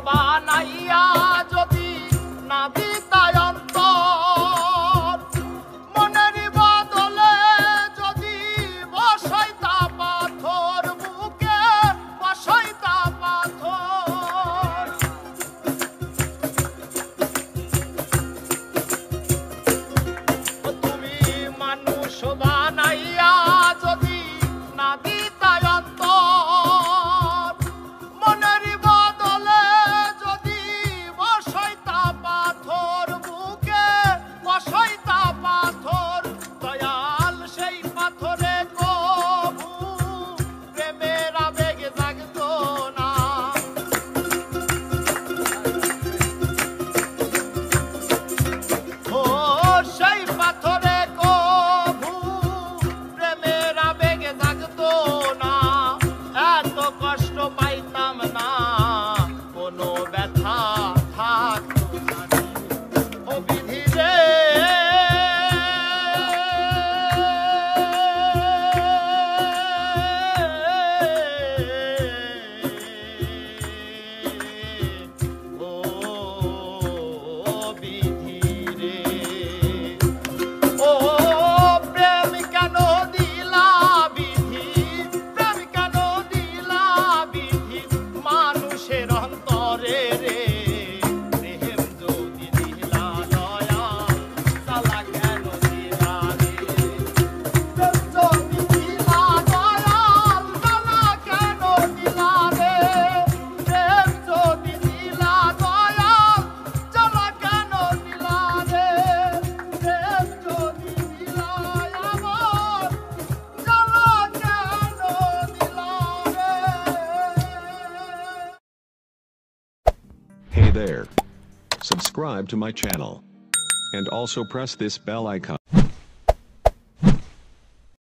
বানাইয়া যদি না দিতাই অন্তর, মনের বদলে যদি বসাইতা পাথর, বুকে বসাইতা পাথর। তুমি মানুষ বানাইয়া যদি না দিতাই অন্তর, মনের বদলে যদি বসাইতা পাথর, বুকে বসাইতা পাথর। দয়াল সেই পাথরে কবু প্রেমের আবেগ জাগতো না। ও সেই পাথরে কবু প্রেমের আবেগ জাগতো না। এত কষ্ট পাইতাম না, কোনো ব্যথা থাকতো না। ও বিধি রে, ও বিধি রে, ও প্রেম কেন দিলা বিধি, প্রেম কেন দিলা বিধি মানুষের অন্তরে রে। প্রেম যদি দিলা দয়া, জ্বালা কেন দিলা রে। প্রেম যদি দিলা দয়া, জ্বালা কেন দিলা রে। প্রেম যদি দিলা দয়া, জ্বালা কেন দিলা রে। প্রেম যদি দিলা আমার, জ্বালা কেন দিলা রে। Hey there. Subscribe to my channel. And also press this bell icon.